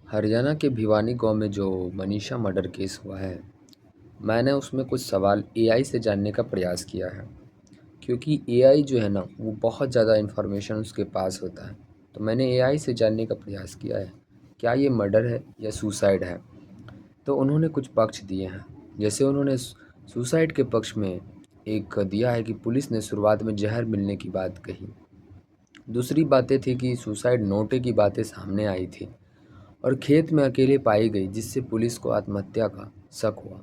हरियाणा के भिवानी गांव में जो मनीषा मर्डर केस हुआ है, मैंने उसमें कुछ सवाल एआई से जानने का प्रयास किया है। क्योंकि एआई जो है ना, वो बहुत ज़्यादा इन्फॉर्मेशन उसके पास होता है। तो मैंने एआई से जानने का प्रयास किया है, क्या ये मर्डर है या सुसाइड है। तो उन्होंने कुछ पक्ष दिए हैं। जैसे उन्होंने सुसाइड के पक्ष में एक दिया है कि पुलिस ने शुरुआत में जहर मिलने की बात कही। दूसरी बातें थी कि सुसाइड नोटे की बातें सामने आई थी और खेत में अकेले पाई गई, जिससे पुलिस को आत्महत्या का शक हुआ।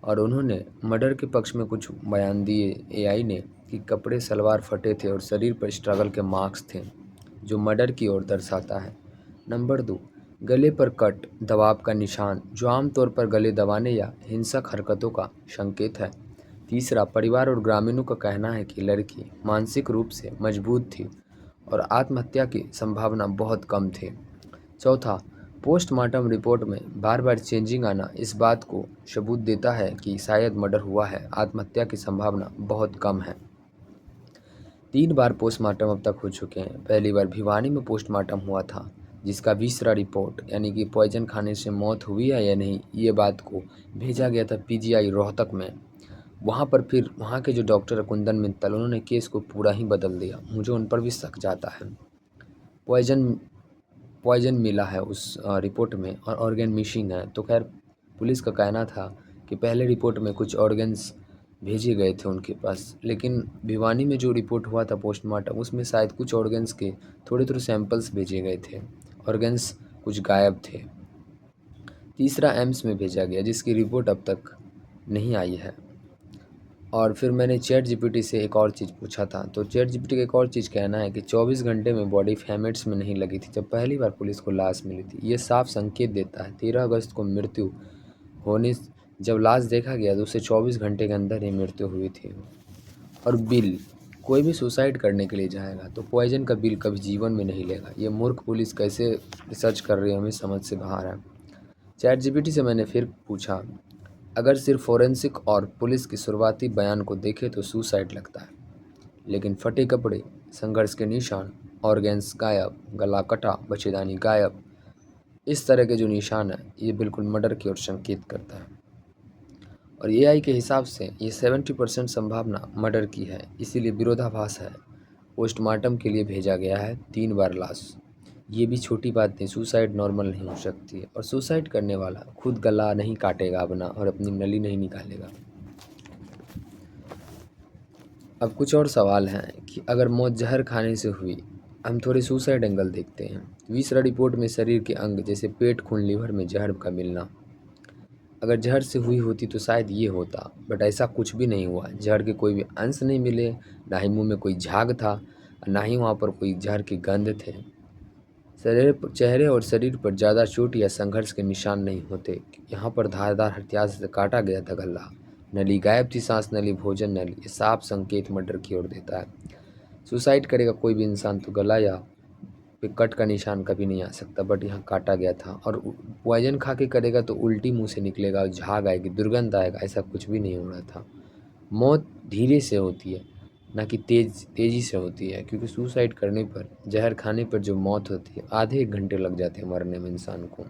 और उन्होंने मर्डर के पक्ष में कुछ बयान दिए एआई ने कि कपड़े सलवार फटे थे और शरीर पर स्ट्रगल के मार्क्स थे, जो मर्डर की ओर दर्शाता है। नंबर 2, गले पर कट दबाव का निशान, जो आमतौर पर गले दबाने या हिंसक हरकतों का संकेत है। तीसरा, परिवार और ग्रामीणों का कहना है कि लड़की मानसिक रूप से मजबूत थी और आत्महत्या की संभावना बहुत कम थी। चौथा, पोस्टमार्टम रिपोर्ट में बार बार चेंजिंग आना इस बात को सबूत देता है कि शायद मर्डर हुआ है, आत्महत्या की संभावना बहुत कम है। 3 बार पोस्टमार्टम अब तक हो चुके हैं। पहली बार भिवानी में पोस्टमार्टम हुआ था, जिसका विसरा रिपोर्ट यानी कि पॉइजन खाने से मौत हुई है या नहीं, ये बात को भेजा गया था पीजीआई रोहतक में। वहाँ पर फिर वहाँ के जो डॉक्टर कुंदन मित्तल, उन्होंने केस को पूरा ही बदल दिया। मुझे उन पर भी शक जाता है। पॉइजन पॉइजन मिला है उस रिपोर्ट में और ऑर्गेन मिसिंग है। तो खैर, पुलिस का कहना था कि पहले रिपोर्ट में कुछ ऑर्गन्स भेजे गए थे उनके पास, लेकिन भिवानी में जो रिपोर्ट हुआ था पोस्टमार्टम, उसमें शायद कुछ ऑर्गन्स के थोड़े थोड़े सैंपल्स भेजे गए थे। ऑर्गन्स कुछ गायब थे। तीसरा एम्स में भेजा गया, जिसकी रिपोर्ट अब तक नहीं आई है। और फिर मैंने चैट जीपीटी से एक और चीज़ पूछा था। तो चैट जीपीटी का एक और चीज़ कहना है कि 24 घंटे में बॉडी हेमेट्स में नहीं लगी थी जब पहली बार पुलिस को लाश मिली थी। ये साफ संकेत देता है 13 अगस्त को मृत्यु होने, जब लाश देखा गया तो उससे 24 घंटे के अंदर ही मृत्यु हुई थी। और बिल, कोई भी सुसाइड करने के लिए जाएगा तो पॉइजन का बिल कभी जीवन में नहीं लेगा। ये मूर्ख पुलिस कैसे रिसर्च कर रही है, हमें समझ से बाहर है। चैट जीपीटी से मैंने फिर पूछा, अगर सिर्फ फोरेंसिक और पुलिस की शुरुआती बयान को देखें तो सुसाइड लगता है, लेकिन फटे कपड़े, संघर्ष के निशान, ऑर्गेन्स गायब, गला कटा, बच्चेदानी गायब, इस तरह के जो निशान हैं, ये बिल्कुल मर्डर की ओर संकेत करता है। और एआई के हिसाब से ये 70% संभावना मर्डर की है, इसीलिए विरोधाभास है। पोस्टमार्टम के लिए भेजा गया है 3 बार लाश। ये भी छोटी बात नहीं, सुसाइड नॉर्मल नहीं हो सकती है। और सुसाइड करने वाला खुद गला नहीं काटेगा अपना और अपनी नली नहीं निकालेगा। अब कुछ और सवाल हैं कि अगर मौत जहर खाने से हुई, हम थोड़े सुसाइड एंगल देखते हैं। विसरा रिपोर्ट में शरीर के अंग जैसे पेट, खून, लीवर में जहर का मिलना, अगर जहर से हुई होती तो शायद ये होता, बट ऐसा कुछ भी नहीं हुआ। जहर के कोई भी अंश नहीं मिले, ना ही मुंह में कोई झाग था, ना ही वहाँ पर कोई जहर की गंध थे। चेहरे और शरीर पर ज़्यादा चोट या संघर्ष के निशान नहीं होते। यहाँ पर धारदार हथियार से काटा गया था गला। नली गायब थी, सांस नली, भोजन नली। ये साफ संकेत मर्डर की ओर देता है। सुसाइड करेगा कोई भी इंसान तो गला या पे कट का निशान कभी नहीं आ सकता, बट यहाँ काटा गया था। और पॉइजन खा के करेगा तो उल्टी मुंह से निकलेगा, झाग आएगी, दुर्गंध आएगा, ऐसा कुछ भी नहीं हो रहा था। मौत धीरे से होती है, ना कि तेज़ी से होती है, क्योंकि सुसाइड करने पर, जहर खाने पर जो मौत होती है, आधे 1 घंटे लग जाते हैं मरने में इंसान को।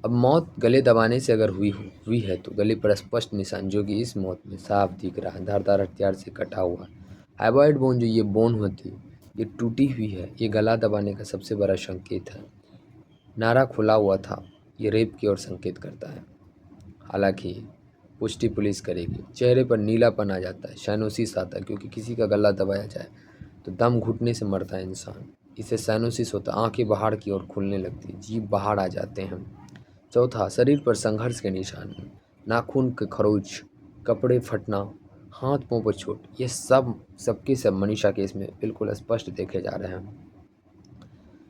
अब मौत गले दबाने से अगर हुई है तो गले पर स्पष्ट निशान, जो कि इस मौत में साफ दिख रहा है, धारदार हथियार से कटा हुआ। हाइबॉइड बोन, जो ये बोन होती है, ये टूटी हुई है। ये गला दबाने का सबसे बड़ा संकेत है। नारा खुला हुआ था, ये रेप की ओर संकेत करता है। हालांकि पुष्टि पुलिस करेगी। चेहरे पर नीलापन आ जाता है, साइनोसिस आता है, क्योंकि किसी का गला दबाया जाए तो दम घुटने से मरता है इंसान, इसे साइनोसिस होता है। आंखें बाहर की ओर खुलने लगती है, जीभ बाहर आ जाते हैं। चौथा, शरीर पर संघर्ष के निशान, नाखून के खरोच, कपड़े फटना, हाथ पांव पर चोट, ये सबके सब मनीषा केस में बिल्कुल स्पष्ट देखे जा रहे हैं,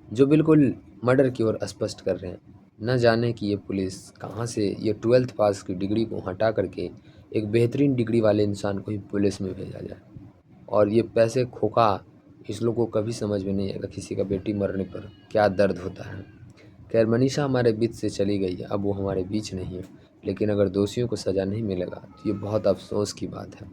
जो बिल्कुल मर्डर की ओर स्पष्ट कर रहे हैं। न जाने कि ये पुलिस कहाँ से ये 12th पास की डिग्री को हटा करके एक बेहतरीन डिग्री वाले इंसान को ही पुलिस में भेजा जाए। और ये पैसे खोखा, इस लोग को कभी समझ में नहीं आएगा किसी का बेटी मरने पर क्या दर्द होता है। खैर, मनीषा हमारे बीच से चली गई है, अब वो हमारे बीच नहीं है, लेकिन अगर दोषियों को सज़ा नहीं मिलेगा तो ये बहुत अफसोस की बात है।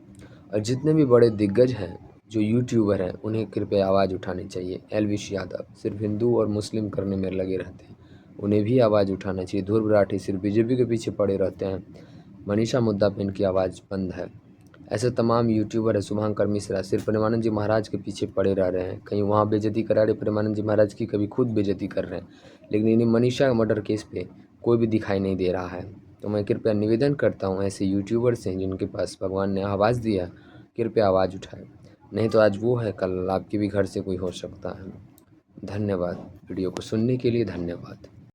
और जितने भी बड़े दिग्गज हैं, जो यूट्यूबर हैं, उन्हें कृपया आवाज़ उठानी चाहिए। एलविश यादव सिर्फ हिंदू और मुस्लिम करने में लगे रहते हैं, उन्हें भी आवाज़ उठाना चाहिए। ध्रुव राठी सिर्फ बीजेपी के पीछे पड़े रहते हैं। मनीषा मुद्दा पे इनकी आवाज़ बंद है। ऐसे तमाम यूट्यूबर है, शुभंकर मिश्रा सिर्फ प्रेमानंद जी महाराज के पीछे पड़े रह रहे हैं। कहीं वहाँ बेइज्जती करा रहे प्रेमानंद जी महाराज की, कभी खुद बेइज्जती कर रहे हैं, लेकिन इन्हें मनीषा मर्डर केस पे कोई भी दिखाई नहीं दे रहा है। तो मैं कृपया निवेदन करता हूँ ऐसे यूट्यूबर्स हैं जिनके पास भगवान ने आवाज़ दिया, कृपया आवाज़ उठाएं। नहीं तो आज वो है, कल आपके भी घर से कोई हो सकता है। धन्यवाद। वीडियो को सुनने के लिए धन्यवाद।